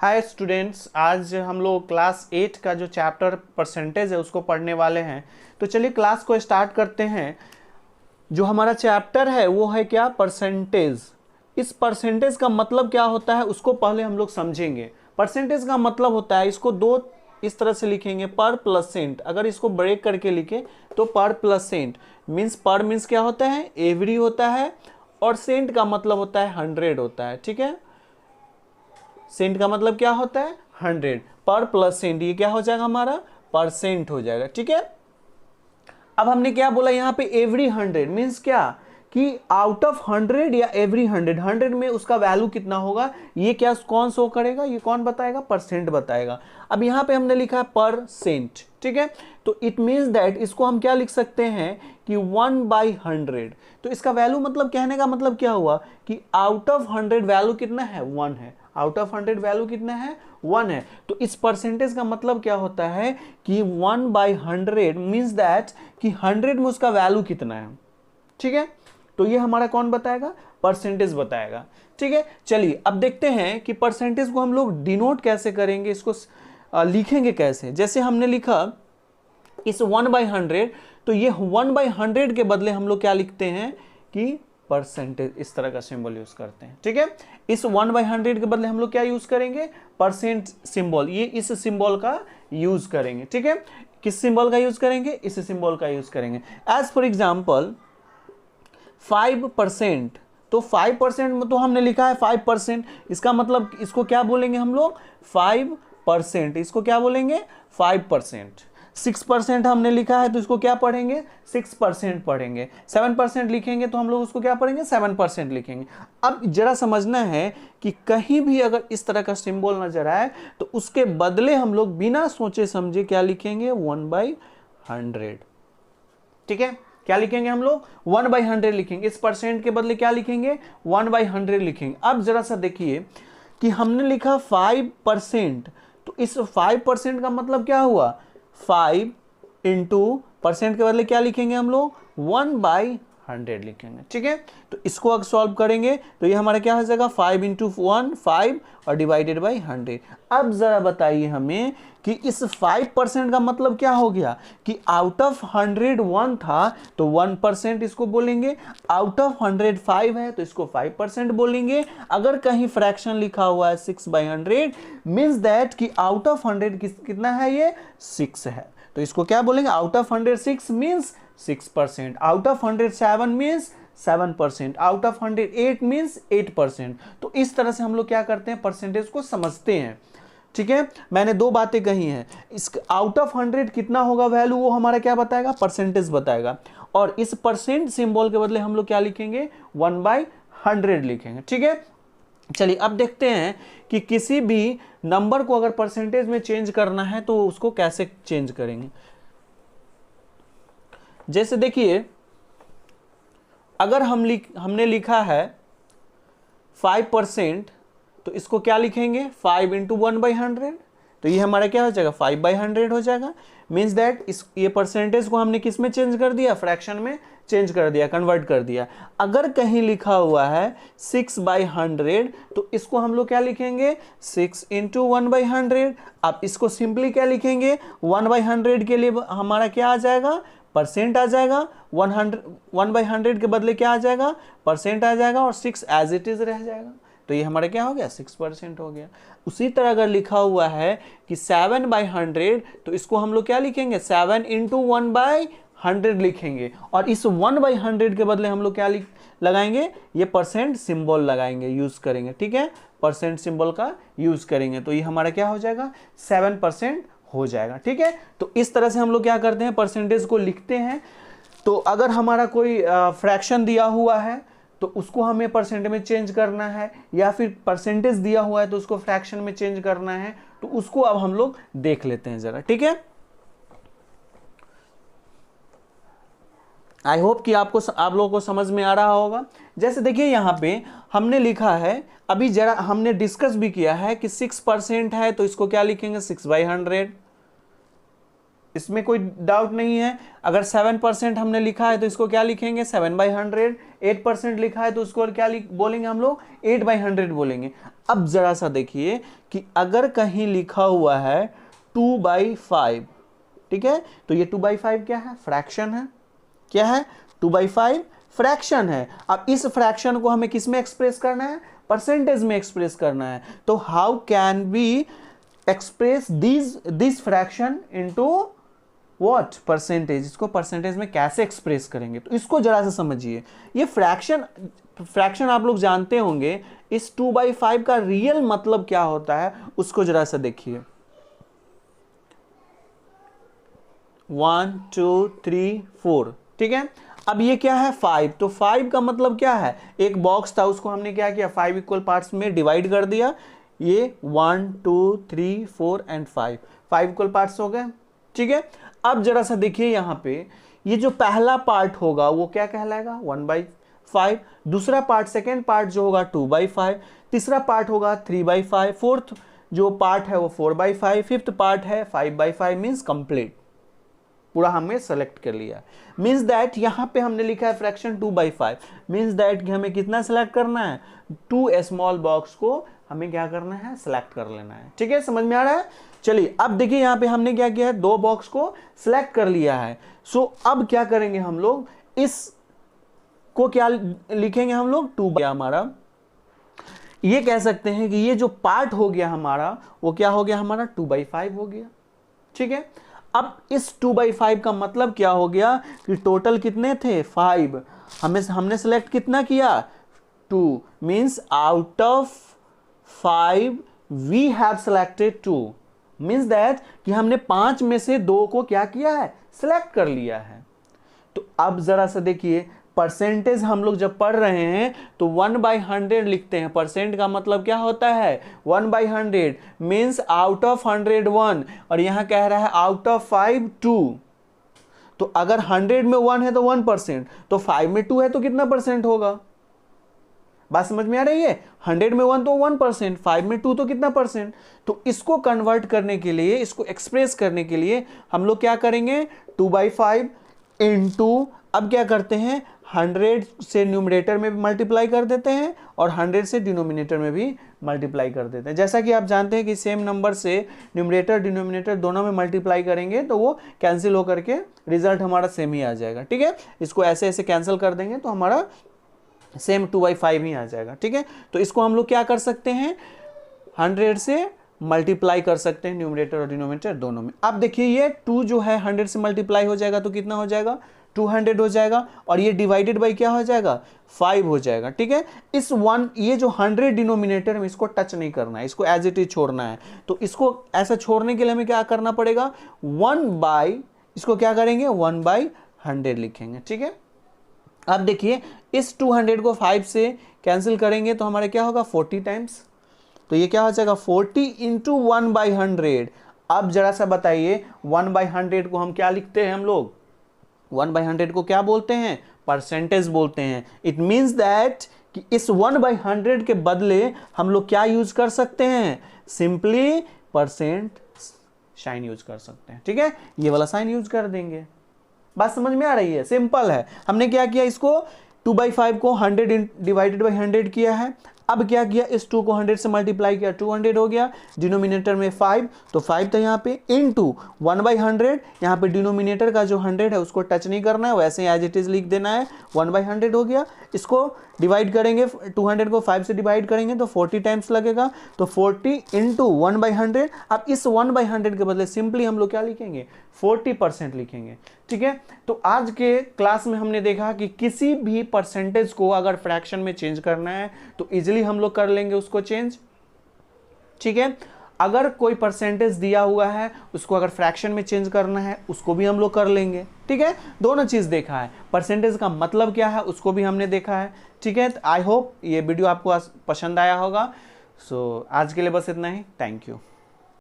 Hi students, आज हम लोग क्लास 8 का जो चैप्टर परसेंटेज है उसको पढ़ने वाले हैं। तो चलिए क्लास को स्टार्ट करते हैं। जो हमारा चैप्टर है वो है क्या, परसेंटेज। इस परसेंटेज का मतलब क्या होता है उसको पहले हम लोग समझेंगे। परसेंटेज का मतलब होता है, इसको दो इस तरह से लिखेंगे, पर प्लस सेंट। अगर इसको ब्रेक करके लिखे तो पर प्लस सेंट मीन्स, पर मीन्स क्या होता है, एवरी होता है, और सेंट का मतलब होता है 100 होता है। ठीक है, सेंट का मतलब क्या होता है 100, पर प्लस सेंट ये क्या हो जाएगा, हमारा परसेंट हो जाएगा। ठीक है, अब हमने क्या बोला यहाँ पे, एवरी 100 मीन्स क्या कि आउट ऑफ 100 या एवरी 100 में उसका वैल्यू कितना होगा, ये क्या कौन शो करेगा, ये कौन बताएगा, परसेंट बताएगा। अब यहाँ पे हमने लिखा है परसेंट। ठीक है, तो इट मीन्स दैट इसको हम क्या लिख सकते हैं कि 1/100। तो इसका वैल्यू मतलब, कहने का मतलब क्या हुआ कि आउट ऑफ 100 वैल्यू कितना है, 1 है। आउट ऑफ 100 वैल्यू कितना है, 1 है। तो इस परसेंटेज का मतलब क्या होता है कि 1/100 मीन्स दैट कि 100 में उसका वैल्यू कितना है। ठीक है, तो ये हमारा कौन बताएगा, परसेंटेज बताएगा। ठीक है, चलिए अब देखते हैं कि परसेंटेज को हम लोग डिनोट कैसे करेंगे, इसको लिखेंगे कैसे। जैसे हमने लिखा इस 1/100, तो ये 1/100 के बदले हम लोग क्या लिखते हैं कि परसेंटेज, इस तरह का सिंबल यूज करते हैं। ठीक है, इस 1/100 के बदले हम लोग क्या यूज करेंगे, परसेंट सिंबल, ये इस सिंबल का यूज करेंगे। ठीक है, किस सिंबल का यूज करेंगे, इस सिंबल का यूज करेंगे। एज फॉर एग्जाम्पल 5%, तो 5% में तो हमने लिखा है 5%, इसका मतलब इसको क्या बोलेंगे हम लोग, 5%। इसको क्या बोलेंगे, 5%। 6% हमने लिखा है तो इसको क्या पढ़ेंगे, 6% पढ़ेंगे। 7% लिखेंगे तो हम लोग उसको क्या पढ़ेंगे, 7% लिखेंगे। अब जरा समझना है कि कहीं भी अगर इस तरह का सिंबल नजर आए तो उसके बदले हम लोग बिना सोचे समझे क्या लिखेंगे, 1/100। ठीक है, क्या लिखेंगे हम लोग, 1/100 लिखेंगे। इस परसेंट के बदले क्या लिखेंगे, 1/100 लिखेंगे। अब जरा सा देखिए कि हमने लिखा 5%, तो इस 5% का मतलब क्या हुआ, 5 इंटू परसेंट के बदले क्या लिखेंगे हम लोग, 1/100 लिखेंगे। ठीक है, तो इसको अगर सॉल्व करेंगे तो ये हमारा क्या हो जाएगा, 5 इंटू 1 5 और डिवाइडेड बाई 100। अब जरा बताइए हमें कि इस 5% का मतलब क्या हो गया कि आउट ऑफ 100 1 था तो 1% इसको बोलेंगे, आउट ऑफ 100 5 है तो इसको 5% बोलेंगे। अगर कहीं फ्रैक्शन लिखा हुआ है 6/100 मीन्स दैट कि आउट ऑफ 100 कितना है, ये 6 है, तो इसको क्या बोलेंगे, out of 100 6 means 6%, out of 100 7 means 7%, out of 100 8 means 8%। तो इस तरह से हम लोग क्या करते हैं, परसेंटेज को समझते हैं। ठीक है, मैंने दो बातें कही हैं, इस आउट ऑफ 100 कितना होगा वैल्यू, वो हमारा क्या बताएगा, परसेंटेज बताएगा। और इस परसेंट सिंबल के बदले हम लोग क्या लिखेंगे, 1/100 लिखेंगे। ठीक है, चलिए अब देखते हैं कि किसी भी नंबर को अगर परसेंटेज में चेंज करना है तो उसको कैसे चेंज करेंगे। जैसे देखिए, अगर हमने लिखा है 5%, तो इसको क्या लिखेंगे, 5 इंटू 1/100, तो ये हमारा क्या हो जाएगा, 5/100 हो जाएगा। मीन्स दैट ये परसेंटेज को हमने किस में चेंज कर दिया, फ्रैक्शन में चेंज कर दिया, कन्वर्ट कर दिया। अगर कहीं लिखा हुआ है 6/100, तो इसको हम लोग क्या लिखेंगे, 6 इंटू 1/100। अब इसको सिंपली क्या लिखेंगे, 1/100 के लिए हमारा क्या आ जाएगा, परसेंट आ जाएगा। 1/100 के बदले क्या आ जाएगा, परसेंट आ जाएगा, और 6 एज इट इज रह जाएगा। तो ये हमारा क्या हो गया, 6% हो गया। उसी तरह अगर लिखा हुआ है कि 7/100, तो इसको हम लोग क्या लिखेंगे, 7 इंटू 1/100 लिखेंगे, और इस 1/100 के बदले हम लोग क्या लगाएंगे, ये परसेंट सिंबल लगाएंगे, यूज करेंगे। ठीक है, परसेंट सिंबल का यूज करेंगे, तो ये हमारा क्या हो जाएगा, 7% हो जाएगा। ठीक है, तो इस तरह से हम लोग क्या करते हैं, परसेंटेज को लिखते हैं। तो अगर हमारा कोई फ्रैक्शन दिया हुआ है तो उसको हमें परसेंट में चेंज करना है, या फिर परसेंटेज दिया हुआ है तो उसको फ्रैक्शन में चेंज करना है, तो उसको अब हम लोग देख लेते हैं जरा। ठीक है, आई होप कि आप लोगों को समझ में आ रहा होगा। जैसे देखिए यहाँ पे हमने लिखा है, अभी जरा हमने डिस्कस भी किया है कि 6% है तो इसको क्या लिखेंगे, 6/100। इसमें कोई डाउट नहीं है। अगर 7% हमने लिखा है तो इसको क्या लिखेंगे 7/100। 8% लिखा है तो उसको क्या बोलेंगे हम लोग 8/100 बोलेंगे। अब जरा सा देखिए कि अगर कहीं लिखा हुआ है 2/5, ठीक है, तो ये 2/5 क्या है, फ्रैक्शन है। क्या है, 2/5 फ्रैक्शन है। अब इस फ्रैक्शन को हमें किस में एक्सप्रेस करना है, परसेंटेज में एक्सप्रेस करना है। तो how can be express this fraction into what, percentage. इसको परसेंटेज में कैसे एक्सप्रेस करेंगे, तो इसको जरा सा समझिए। ये फ्रैक्शन आप लोग जानते होंगे, इस 2/5 का रियल मतलब क्या होता है उसको जरा सा देखिए। 1 2 3 4, ठीक है। अब ये क्या है 5, तो 5 का मतलब क्या है, एक बॉक्स था उसको हमने क्या किया 5 इक्वल पार्ट्स में डिवाइड कर दिया। ये 1 2 3 4 एंड 5 इक्वल पार्ट्स हो गए, ठीक है। अब जरा सा देखिए यहाँ पे, ये जो पहला पार्ट होगा वो क्या कहलाएगा 1/5, दूसरा पार्ट सेकेंड पार्ट जो होगा 2/5, तीसरा पार्ट होगा 3/5, फोर्थ जो पार्ट है वो 4/5, फिफ्थ पार्ट है 5/5, मीन्स कंप्लीट, पूरा हमने सेलेक्ट कर लिया। मीन्स दैट यहाँ पे हमने लिखा है फ्रैक्शन 2/5, मीन्स दैट कि हमें कितना सेलेक्ट करना है, 2 स्मॉल बॉक्स को हमें क्या करना है, सेलेक्ट कर लेना है, ठीक है। समझ में आ रहा है। चलिए अब देखिए यहाँ पे हमने क्या किया है, 2 बॉक्स को सेलेक्ट कर लिया है। सो अब क्या करेंगे हम लोग, इस को क्या लिखेंगे हम लोग 2 हमारा, ये कह सकते हैं कि ये जो पार्ट हो गया हमारा वो क्या हो गया हमारा 2/5 हो गया, ठीक है। अब इस 2/5 का मतलब क्या हो गया कि टोटल कितने थे 5, हमने सेलेक्ट कितना किया 2, means out of 5 we have selected 2, means that कि हमने 5 में से 2 को क्या किया है, सेलेक्ट कर लिया है। तो अब जरा सा देखिए, परसेंटेज हम लोग जब पढ़ रहे हैं तो 1/100 लिखते हैं। परसेंट का मतलब क्या होता है 1/100, मीन्स आउट ऑफ 100 1, और यहां कह रहा है आउट ऑफ 5 2। तो अगर 100 में 1 है तो 1%, तो 5 में 2 है तो कितना परसेंट होगा, बात समझ में आ रही है। 100 में 1 तो 1%, 5 में 2 तो कितना परसेंट। तो इसको कन्वर्ट करने के लिए, इसको एक्सप्रेस करने के लिए हम लोग क्या करेंगे 2/5 इंटू, अब क्या करते हैं 100 से न्यूमरेटर में भी मल्टीप्लाई कर देते हैं और 100 से डिनोमिनेटर में भी मल्टीप्लाई कर देते हैं। जैसा कि आप जानते हैं कि सेम नंबर से न्यूमरेटर डिनोमिनेटर दोनों में मल्टीप्लाई करेंगे तो वो कैंसिल होकर के रिजल्ट हमारा सेम ही आ जाएगा, ठीक है। इसको ऐसे ऐसे कैंसिल कर देंगे तो हमारा सेम 2/5 ही आ जाएगा, ठीक है। तो इसको हम लोग क्या कर सकते हैं 100 से मल्टीप्लाई कर सकते हैं न्यूमरेटर और डिनोमिनेटर दोनों में। अब देखिए ये 2 जो है 100 से मल्टीप्लाई हो जाएगा तो कितना हो जाएगा 200 हो जाएगा, और ये डिवाइडेड बाई क्या हो जाएगा 5 हो जाएगा, ठीक है। इस 1 ये जो 100 डिनोमिनेटर में इसको टच नहीं करना है, इसको एज इट इज छोड़ना है। तो इसको ऐसा छोड़ने के लिए हमें क्या करना पड़ेगा 1/, इसको क्या करेंगे 1/100 लिखेंगे, ठीक है। अब देखिए इस 200 को 5 से कैंसिल करेंगे तो हमारे क्या होगा 40 टाइम्स, तो ये क्या हो जाएगा 40 इंटू 1/100। अब जरा सा बताइए 1/100 को हम क्या लिखते हैं, हम लोग 1/100 को क्या बोलते हैं, परसेंटेज बोलते हैं। इट मीन्स दैट कि इस 1/100 के बदले हम लोग क्या यूज कर सकते हैं, सिंपली परसेंट साइन यूज कर सकते हैं, ठीक है। ये वाला साइन यूज कर देंगे, बात समझ में आ रही है, सिंपल है। हमने क्या किया, इसको 2/5 को 100 डिवाइडेड बाई 100 किया है। अब क्या किया, इस 2 को 100 से मल्टीप्लाई किया 200 हो गया, डिनोमिनेटर में 5 तो 5 था यहाँ पे, इनटू 1/100, यहाँ पे डिनोमिनेटर का जो 100 है उसको टच नहीं करना है, वैसे एज इट इज लिख देना है 1/100 हो गया। इसको डिवाइड करेंगे 200 को 5 से डिवाइड करेंगे तो 40 टाइम्स लगेगा, तो 40 इंटू 1/100। अब इस 1/100 के बदले सिंपली हम लोग क्या लिखेंगे 40% लिखेंगे, ठीक है। तो आज के क्लास में हमने देखा कि किसी भी परसेंटेज को अगर फ्रैक्शन में चेंज करना है तो इजीली हम लोग कर लेंगे उसको चेंज, ठीक है। अगर कोई परसेंटेज दिया हुआ है उसको अगर फ्रैक्शन में चेंज करना है उसको भी हम लोग कर लेंगे, ठीक है। दोनों चीज देखा है, परसेंटेज का मतलब क्या है उसको भी हमने देखा है, ठीक है। आई होप ये वीडियो आपको पसंद आया होगा। सो आज के लिए बस इतना ही, थैंक यू।